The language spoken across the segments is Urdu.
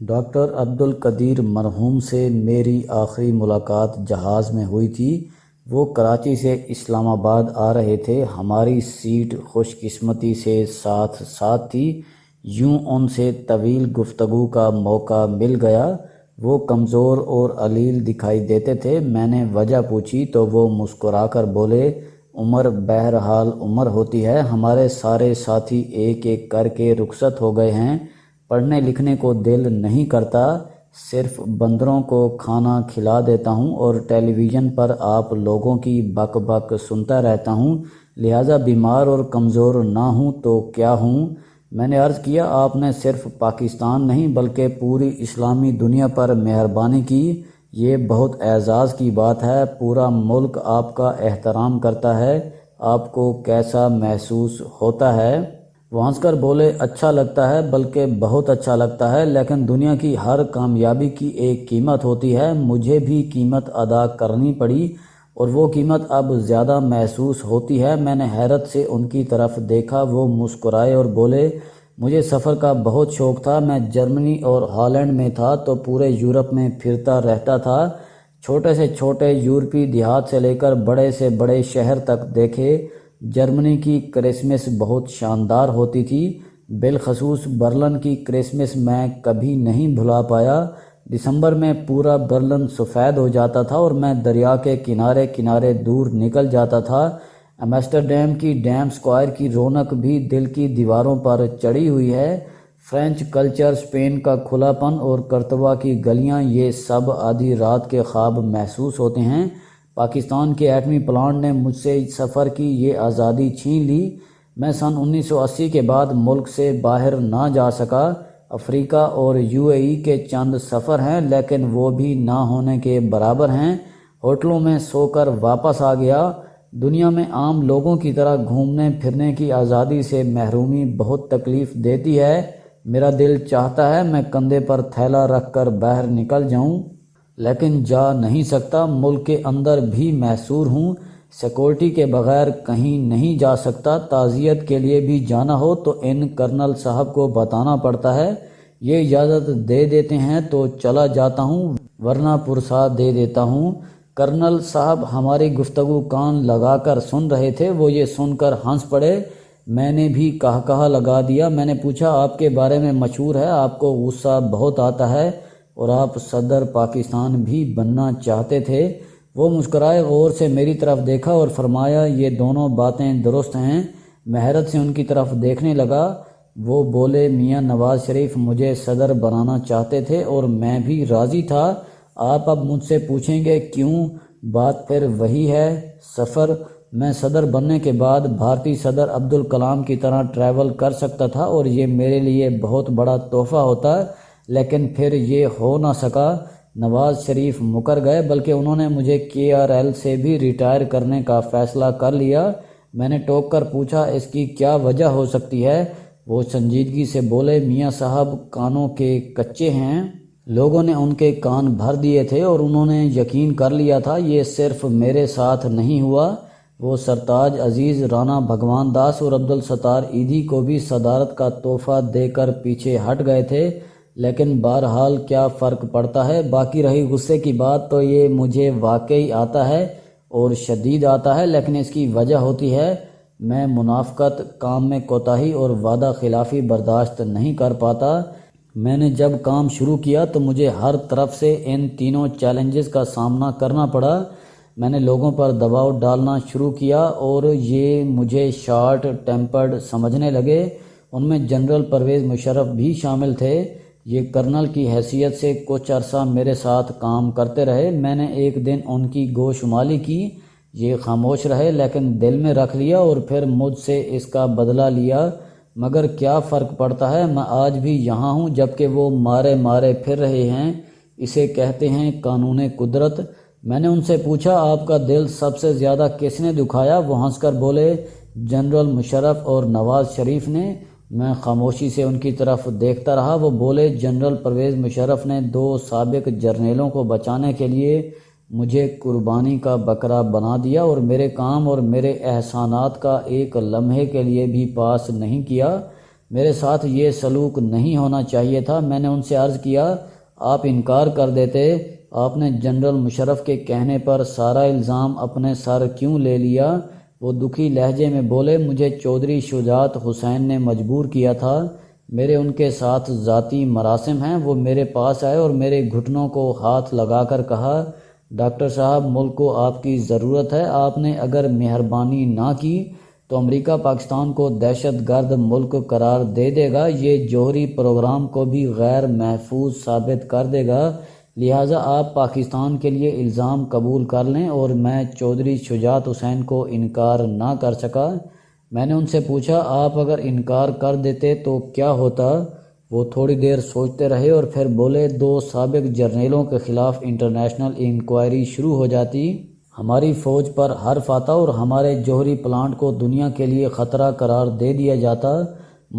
ڈاکٹر عبدالقدیر مرحوم سے میری آخری ملاقات جہاز میں ہوئی تھی۔ وہ کراچی سے اسلام آباد آ رہے تھے۔ ہماری سیٹ خوش قسمتی سے ساتھ ساتھ تھی، یوں ان سے طویل گفتگو کا موقع مل گیا۔ وہ کمزور اور علیل دکھائی دیتے تھے۔ میں نے وجہ پوچھی تو وہ مسکرا کر بولے، عمر بہرحال عمر ہوتی ہے، ہمارے سارے ساتھی ایک ایک کر کے رخصت ہو گئے ہیں، پڑھنے لکھنے کو دل نہیں کرتا، صرف بندروں کو کھانا کھلا دیتا ہوں اور ٹیلی ویژن پر آپ لوگوں کی بک بک سنتا رہتا ہوں، لہٰذا بیمار اور کمزور نہ ہوں تو کیا ہوں؟ میں نے عرض کیا، آپ نے صرف پاکستان نہیں بلکہ پوری اسلامی دنیا پر مہربانی کی، یہ بہت اعزاز کی بات ہے، پورا ملک آپ کا احترام کرتا ہے، آپ کو کیسا محسوس ہوتا ہے؟ وہ ہنس کر بولے، اچھا لگتا ہے، بلکہ بہت اچھا لگتا ہے، لیکن دنیا کی ہر کامیابی کی ایک قیمت ہوتی ہے، مجھے بھی قیمت ادا کرنی پڑی اور وہ قیمت اب زیادہ محسوس ہوتی ہے۔ میں نے حیرت سے ان کی طرف دیکھا، وہ مسکرائے اور بولے، مجھے سفر کا بہت شوق تھا، میں جرمنی اور ہالینڈ میں تھا تو پورے یورپ میں پھرتا رہتا تھا، چھوٹے سے چھوٹے یورپی دیہات سے لے کر بڑے سے بڑے شہر تک دیکھے۔ جرمنی کی کرسمس بہت شاندار ہوتی تھی، بالخصوص برلن کی کرسمس میں کبھی نہیں بھلا پایا۔ دسمبر میں پورا برلن سفید ہو جاتا تھا اور میں دریا کے کنارے کنارے دور نکل جاتا تھا۔ ایمسٹرڈیم کی ڈیم اسکوائر کی رونق بھی دل کی دیواروں پر چڑھی ہوئی ہے۔ فرینچ کلچر، اسپین کا کھلا پن اور کرتبہ کی گلیاں، یہ سب آدھی رات کے خواب محسوس ہوتے ہیں۔ پاکستان کے ایٹمی پلانٹ نے مجھ سے سفر کی یہ آزادی چھین لی۔ میں سن 1980 کے بعد ملک سے باہر نہ جا سکا۔ افریقہ اور UAE کے چند سفر ہیں، لیکن وہ بھی نہ ہونے کے برابر ہیں۔ ہوٹلوں میں سو کر واپس آ گیا۔ دنیا میں عام لوگوں کی طرح گھومنے پھرنے کی آزادی سے محرومی بہت تکلیف دیتی ہے۔ میرا دل چاہتا ہے میں کندھے پر تھیلا رکھ کر باہر نکل جاؤں، لیکن جا نہیں سکتا۔ ملک کے اندر بھی محصور ہوں، سیکورٹی کے بغیر کہیں نہیں جا سکتا۔ تعزیت کے لیے بھی جانا ہو تو ان کرنل صاحب کو بتانا پڑتا ہے، یہ اجازت دے دیتے ہیں تو چلا جاتا ہوں، ورنہ پرسا دے دیتا ہوں۔ کرنل صاحب ہماری گفتگو کان لگا کر سن رہے تھے، وہ یہ سن کر ہنس پڑے۔ میں نے بھی کہا لگا دیا۔ میں نے پوچھا، آپ کے بارے میں مشہور ہے آپ کو غصہ بہت آتا ہے اور آپ صدر پاکستان بھی بننا چاہتے تھے؟ وہ مسکرائے، غور سے میری طرف دیکھا اور فرمایا، یہ دونوں باتیں درست ہیں۔ میں حیرت سے ان کی طرف دیکھنے لگا۔ وہ بولے، میاں نواز شریف مجھے صدر بنانا چاہتے تھے اور میں بھی راضی تھا۔ آپ اب مجھ سے پوچھیں گے کیوں؟ بات پھر وہی ہے، سفر۔ میں صدر بننے کے بعد بھارتی صدر عبدالکلام کی طرح ٹریول کر سکتا تھا اور یہ میرے لیے بہت بڑا تحفہ ہوتا، لیکن پھر یہ ہو نہ سکا۔ نواز شریف مکر گئے، بلکہ انہوں نے مجھے KRL سے بھی ریٹائر کرنے کا فیصلہ کر لیا۔ میں نے ٹوک کر پوچھا، اس کی کیا وجہ ہو سکتی ہے؟ وہ سنجیدگی سے بولے، میاں صاحب کانوں کے کچے ہیں، لوگوں نے ان کے کان بھر دیے تھے اور انہوں نے یقین کر لیا تھا۔ یہ صرف میرے ساتھ نہیں ہوا، وہ سرتاج عزیز رانا بھگوان داس اور عبدالستار ایدھی کو بھی صدارت کا تحفہ دے کر پیچھے ہٹ گئے تھے، لیکن بہرحال کیا فرق پڑتا ہے؟ باقی رہی غصے کی بات، تو یہ مجھے واقعی آتا ہے اور شدید آتا ہے، لیکن اس کی وجہ ہوتی ہے، میں منافقت، کام میں کوتاہی اور وعدہ خلافی برداشت نہیں کر پاتا۔ میں نے جب کام شروع کیا تو مجھے ہر طرف سے ان تینوں چیلنجز کا سامنا کرنا پڑا۔ میں نے لوگوں پر دباؤ ڈالنا شروع کیا اور یہ مجھے شارٹ ٹیمپرڈ سمجھنے لگے۔ ان میں جنرل پرویز مشرف بھی شامل تھے۔ یہ کرنل کی حیثیت سے کچھ عرصہ میرے ساتھ کام کرتے رہے۔ میں نے ایک دن ان کی گوشمالی کی، یہ خاموش رہے، لیکن دل میں رکھ لیا اور پھر مجھ سے اس کا بدلہ لیا۔ مگر کیا فرق پڑتا ہے، میں آج بھی یہاں ہوں جبکہ وہ مارے مارے پھر رہے ہیں۔ اسے کہتے ہیں قانون قدرت۔ میں نے ان سے پوچھا، آپ کا دل سب سے زیادہ کس نے دکھایا؟ وہ ہنس کر بولے، جنرل مشرف اور نواز شریف نے۔ میں خاموشی سے ان کی طرف دیکھتا رہا۔ وہ بولے، جنرل پرویز مشرف نے 2 سابق جرنیلوں کو بچانے کے لیے مجھے قربانی کا بکرا بنا دیا اور میرے کام اور میرے احسانات کا ایک لمحے کے لیے بھی پاس نہیں کیا۔ میرے ساتھ یہ سلوک نہیں ہونا چاہیے تھا۔ میں نے ان سے عرض کیا آپ انکار کر دیتے، آپ نے جنرل مشرف کے کہنے پر سارا الزام اپنے سر کیوں لے لیا؟ وہ دکھی لہجے میں بولے مجھے چودھری شجاعت حسین نے مجبور کیا تھا، میرے ان کے ساتھ ذاتی مراسم ہیں۔ وہ میرے پاس آئے اور میرے گھٹنوں کو ہاتھ لگا کر کہا ڈاکٹر صاحب ملک کو آپ کی ضرورت ہے، آپ نے اگر مہربانی نہ کی تو امریکہ پاکستان کو دہشت گرد ملک قرار دے دے گا، یہ جوہری پروگرام کو بھی غیر محفوظ ثابت کر دے گا، لہٰذا آپ پاکستان کے لیے الزام قبول کر لیں۔ اور میں چودھری شجاعت حسین کو انکار نہ کر سکا۔ میں نے ان سے پوچھا آپ اگر انکار کر دیتے تو کیا ہوتا؟ وہ تھوڑی دیر سوچتے رہے اور پھر بولے 2 سابق جرنیلوں کے خلاف انٹرنیشنل انکوائری شروع ہو جاتی، ہماری فوج پر حرف آتا اور ہمارے جوہری پلانٹ کو دنیا کے لیے خطرہ قرار دے دیا جاتا،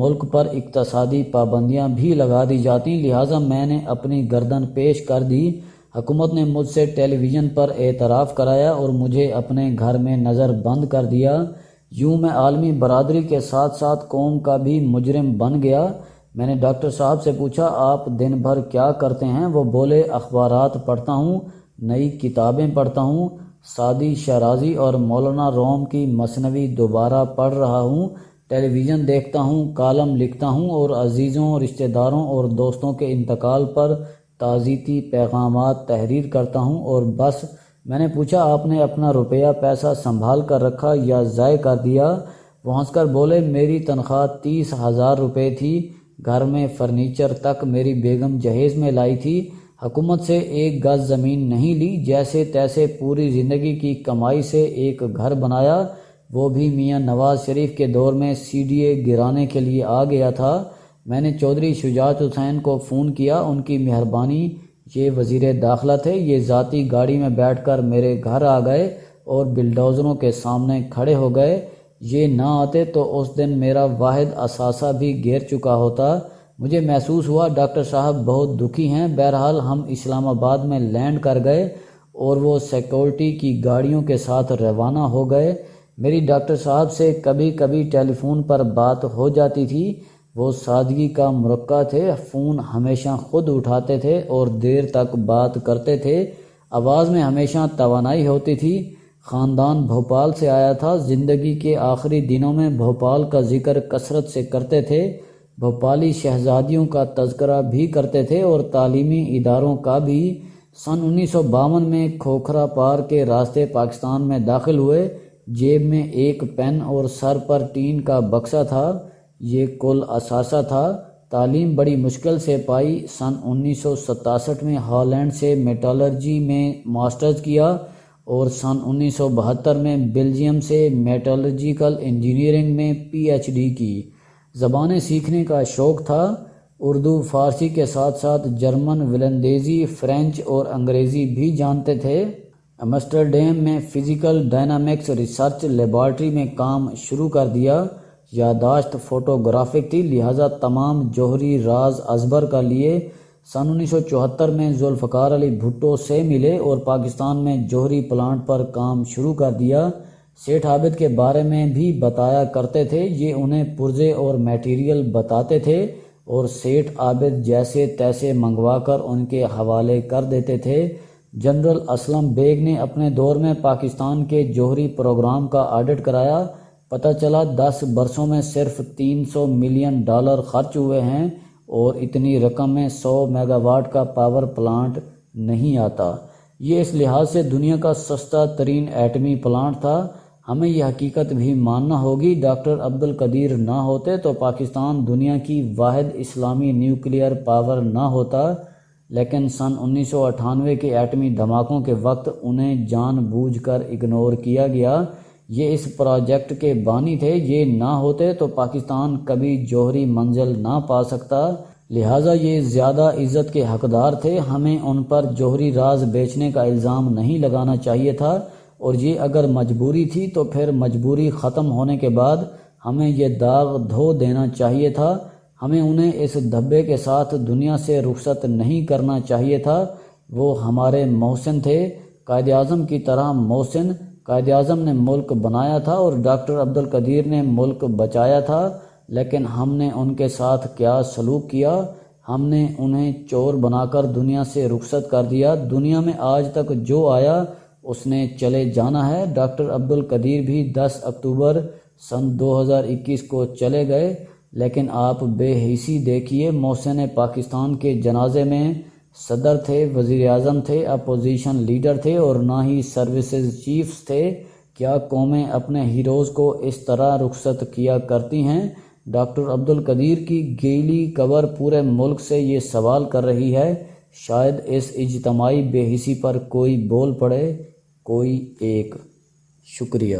ملک پر اقتصادی پابندیاں بھی لگا دی جاتی، لہٰذا میں نے اپنی گردن پیش کر دی۔ حکومت نے مجھ سے ٹیلی ویژن پر اعتراف کرایا اور مجھے اپنے گھر میں نظر بند کر دیا۔ یوں میں عالمی برادری کے ساتھ ساتھ قوم کا بھی مجرم بن گیا۔ میں نے ڈاکٹر صاحب سے پوچھا آپ دن بھر کیا کرتے ہیں؟ وہ بولے اخبارات پڑھتا ہوں، نئی کتابیں پڑھتا ہوں، سعدی شیرازی اور مولانا روم کی مثنوی دوبارہ پڑھ رہا ہوں، ٹیلی ویژن دیکھتا ہوں، کالم لکھتا ہوں اور عزیزوں رشتہ داروں اور دوستوں کے انتقال پر تعزیتی پیغامات تحریر کرتا ہوں اور بس۔ میں نے پوچھا آپ نے اپنا روپیہ پیسہ سنبھال کر رکھا یا ضائع کر دیا؟ وہ ہنس کر بولے میری تنخواہ 30,000 روپے تھی، گھر میں فرنیچر تک میری بیگم جہیز میں لائی تھی، حکومت سے 1 گز زمین نہیں لی، جیسے تیسے پوری زندگی کی کمائی سے ایک گھر بنایا، وہ بھی میاں نواز شریف کے دور میں CDA گرانے کے لیے آ گیا تھا۔ میں نے چودھری شجاعت حسین کو فون کیا، ان کی مہربانی، یہ وزیر داخلہ تھے، یہ ذاتی گاڑی میں بیٹھ کر میرے گھر آ گئے اور بلڈوزروں کے سامنے کھڑے ہو گئے، یہ نہ آتے تو اس دن میرا واحد اثاثہ بھی گر چکا ہوتا۔ مجھے محسوس ہوا ڈاکٹر صاحب بہت دکھی ہیں۔ بہرحال ہم اسلام آباد میں لینڈ کر گئے اور وہ سیکورٹی کی گاڑیوں کے ساتھ روانہ ہو گئے۔ میری ڈاکٹر صاحب سے کبھی کبھی ٹیلی فون پر بات ہو جاتی تھی، وہ سادگی کا مرقع تھے، فون ہمیشہ خود اٹھاتے تھے اور دیر تک بات کرتے تھے، آواز میں ہمیشہ توانائی ہوتی تھی۔ خاندان بھوپال سے آیا تھا، زندگی کے آخری دنوں میں بھوپال کا ذکر کثرت سے کرتے تھے، بھوپالی شہزادیوں کا تذکرہ بھی کرتے تھے اور تعلیمی اداروں کا بھی۔ سن 1952 میں کھوکھرا پار کے راستے پاکستان میں داخل ہوئے، جیب میں ایک پین اور سر پر ٹین کا بکسا تھا، یہ کل اثاثہ تھا۔ تعلیم بڑی مشکل سے پائی، سن 1967 میں ہالینڈ سے میٹالرجی میں ماسٹرز کیا اور سن 1972 میں بیلجیم سے میٹالرجیکل انجینئرنگ میں PhD کی۔ زبانیں سیکھنے کا شوق تھا، اردو فارسی کے ساتھ ساتھ جرمن، ولندیزی، فرینچ اور انگریزی بھی جانتے تھے۔ امسٹرڈیم میں فزیکل ڈائنامکس ریسرچ لیبارٹری میں کام شروع کر دیا۔ یادداشت فوٹوگرافک تھی، لہٰذا تمام جوہری راز ازبر کر لیے۔ سن 1974 میں ذوالفقار علی بھٹو سے ملے اور پاکستان میں جوہری پلانٹ پر کام شروع کر دیا۔ سیٹھ عابد کے بارے میں بھی بتایا کرتے تھے، یہ انہیں پرزے اور میٹیریل بتاتے تھے اور سیٹھ عابد جیسے تیسے منگوا کر ان کے حوالے کر دیتے تھے۔ جنرل اسلم بیگ نے اپنے دور میں پاکستان کے جوہری پروگرام کا آڈٹ کرایا، پتہ چلا 10 برسوں میں صرف $300 ملین خرچ ہوئے ہیں اور اتنی رقم میں 100 میگا واٹ کا پاور پلانٹ نہیں آتا۔ یہ اس لحاظ سے دنیا کا سستا ترین ایٹمی پلانٹ تھا۔ ہمیں یہ حقیقت بھی ماننا ہوگی، ڈاکٹر عبدالقدیر نہ ہوتے تو پاکستان دنیا کی واحد اسلامی نیوکلیئر پاور نہ ہوتا، لیکن سن 1998 کے ایٹمی دھماکوں کے وقت انہیں جان بوجھ کر اگنور کیا گیا۔ یہ اس پروجیکٹ کے بانی تھے، یہ نہ ہوتے تو پاکستان کبھی جوہری منزل نہ پا سکتا، لہٰذا یہ زیادہ عزت کے حقدار تھے۔ ہمیں ان پر جوہری راز بیچنے کا الزام نہیں لگانا چاہیے تھا، اور یہ اگر مجبوری تھی تو پھر مجبوری ختم ہونے کے بعد ہمیں یہ داغ دھو دینا چاہیے تھا۔ ہمیں انہیں اس دھبے کے ساتھ دنیا سے رخصت نہیں کرنا چاہیے تھا۔ وہ ہمارے محسن تھے، قائد اعظم کی طرح محسن۔ قائد اعظم نے ملک بنایا تھا اور ڈاکٹر عبدالقدیر نے ملک بچایا تھا، لیکن ہم نے ان کے ساتھ کیا سلوک کیا؟ ہم نے انہیں چور بنا کر دنیا سے رخصت کر دیا۔ دنیا میں آج تک جو آیا اس نے چلے جانا ہے۔ ڈاکٹر عبدالقدیر بھی 10 اکتوبر سن 2021 کو چلے گئے، لیکن آپ بے حسی دیکھیے، محسن پاکستان کے جنازے میں صدر تھے، وزیر اعظم تھے، اپوزیشن لیڈر تھے اور نہ ہی سروسز چیفز تھے۔ کیا قومیں اپنے ہیروز کو اس طرح رخصت کیا کرتی ہیں؟ ڈاکٹر عبدالقدیر کی گیلی قبر پورے ملک سے یہ سوال کر رہی ہے۔ شاید اس اجتماعی بے حسی پر کوئی بول پڑے، کوئی ایک۔ شکریہ۔